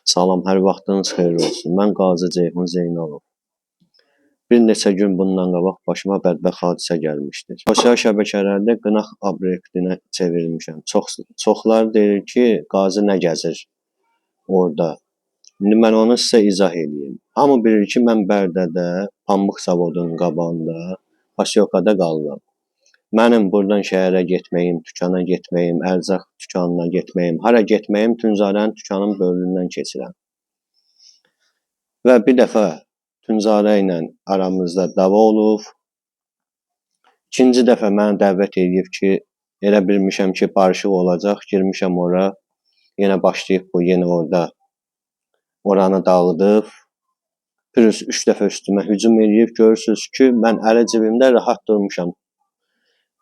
Salam, hər vaxtınız xeyir olsun. Mən Qazi Ceyhun Zeynalov. Bir neçə gün bundan qabaq başıma bədbəxt hadisə gəlmişdir. Sosial şəbəkələrdə qınaq obyektinə çevrilmişəm. Çoxları deyir ki, Qazi nə gəzir orada. İndi mən onu sizə izah edeyim. Hamı bilir ki, mən Bərdədə, pambıq zavodunun qabağında, posyolkada qalıram. Mənim buradan şəhərə getməyim, dükana getməyim, ərzaq dükanına getməyim, hara getməyim, Tünzaranın dükanın böyründən keçirəm. Və bir dəfə Tünzara ilə aramızda dava olub. İkinci dəfə mənə dəvət edib ki, elə bilmişəm ki, barışıq olacaq, girmişəm ora. Yenə başlayıb bu, yenə orada oranı dağıdıb. Plus 3 dəfə üstümə hücum edib. Görürsünüz ki, mən əli cibimdə rahat durmuşam.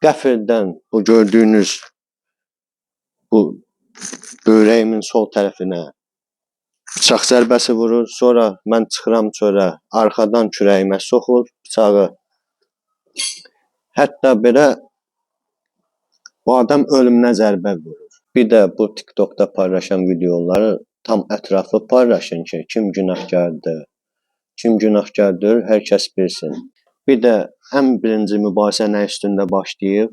Qəfildən bu gördüyünüz bu böyrəyimin sol tərəfinə bıçaq zərbəsi vurur. Sonra mən çıxıram çölə, arxadan kürəyimə soxur bıçağı. Hətta belə bu adam ölümünə zərbə vurur. Bir də bu TikTokda paylaşan videoları tam ətraflı paylaşın ki, kim günahkardır, kim günahkardır, hər kəs bilsin. Bir də ən birinci mübahisə nə üstündə başlayıb?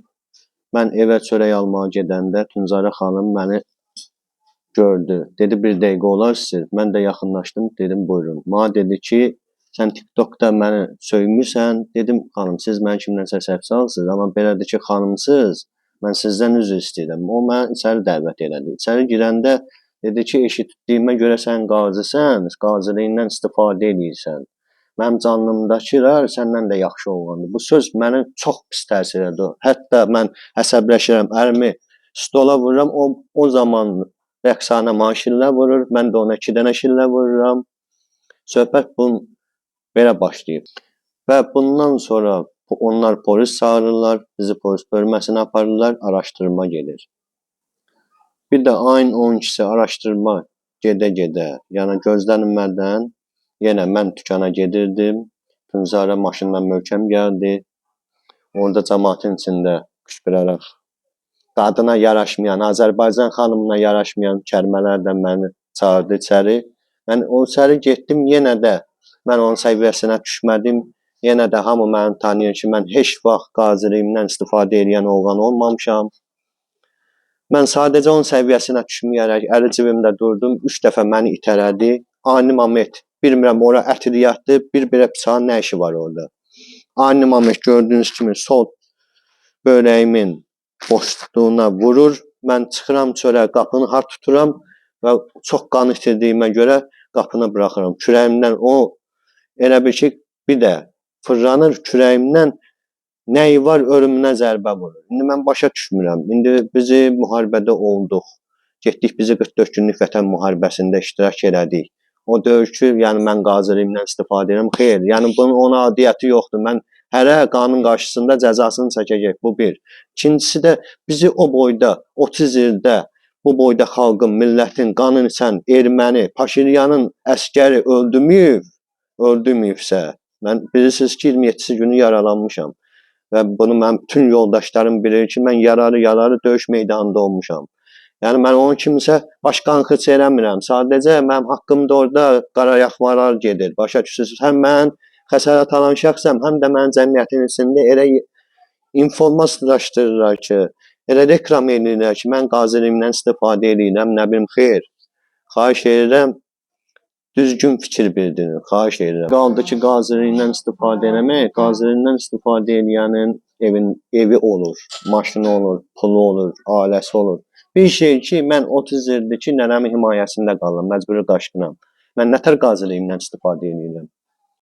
Mən evə çörək almağa gedəndə Tünzara xanım məni gördü. Dedi, bir dəqiqə olarsınız. Mən də yaxınlaşdım, dedim, buyurun. Mənə dedi ki, sən TikTokda məni söymüsən. Dedim, xanım, siz məni kimdənsə səhv salsınız, amma belədir ki, xanımsız, mən sizdən üzr istəyirəm. O məni içəri dəvət elədi. İçəri girəndə dedi ki, eşitdiyimə görə sən qazisən, qaziliyindən istifadə edirsən. Mənim canlımdakılar səndən də yaxşı olandı. Bu söz məni çox pis təsir edir. Hətta mən əsəbləşirəm, əlimi stola vururam, o zaman rəqsanə mənə şillə vurur, mən də ona 2 dənə şillə vururam. Söhbət bunun belə başlayıb. Və bundan sonra onlar polis çağırırlar, bizi polis bölməsinə aparırlar, araşdırma gedir. Bir də ayın 12-si araşdırma gedə-gedə, yəni gözlənilmədən yenə mən dükana gedirdim. Tünzara maşından möhkəm gəldi. Orada cəmaatın içində qışqıraraq qadına yaraşmayan, Azərbaycan xanımına yaraşmayan kəlmələrdən məni çağırdı içəri. Mən o içəri getdim, yenə də mən onun səviyyəsinə düşmədim. Yenə də hamı məni tanıyır ki, mən heç vaxt qaziliyimdən istifadə edən oğlan olmamışam. Mən sadəcə onun səviyyəsinə düşməyərək əli cibimdə durdum. 3 dəfə məni itələdi. Ani moment, bilmirəm ora ətriyyatdır, bir belə bıçağın nə işi var orada. Ani moment gördüyünüz kimi sol böyrəyimin boşluğuna vurur. Mən çıxıram çölə, qapını hard tuturam və çox qan itirdiyimə görə qapını buraxıram. Kürəyimdən o elə bir ki, bir də fırlanır kürəyimdən. Nəyi var, ölümünə zərbə vurur. İndi mən başa düşmürəm. İndi bizi müharibədə olduq. Getdik, bizi 44 günlük vətən müharibəsində iştirak elədik. O deyir ki, yəni mən qaziliyimdən istifadə edirəm. Xeyr, yəni bunun ona adiyyəti yoxdur. Mən hərə qanun qarşısında cəzasını çəkəcək. Bu bir. İkincisi də bizi o boyda, 30 ildə bu boyda xalqın, millətin qanını içən erməni, Paşinyanın əskəri öldürməyibsə, mən bilirsiniz ki, 27-ci günü yaralanmışam. Və bunu mənim bütün yoldaşlarım bilir ki, mən yararı döyüş meydanında olmuşam. Yəni mən onun kimisə başqanxıç eləmirəm. Sadəcə mənim haqqımda orada qarayaxmalar gedir. Başa düşürsünüz. Həm mən xəsarət alan şəxsəm, həm də mənim cəmiyyətin içində elə informasiyalaşdırırlar ki, elə reklam edirlər ki, mən qaziliyimdən istifadə edirəm, nə bilim, xeyr. Xahiş edirəm, düzgün fikir bildirin, xahiş edirəm. Qaldı ki, qaziliyindən istifadə eləmək, qaziliyindən istifadə edənin evi olur, maşını olur, pulu olur, ailəsi olur. Bir şey ki, mən 30 ildir ki, nənəmin himayəsində qalım, məcburi qaçqınam. Mən nətər qaziliyimdən istifadə edirəm?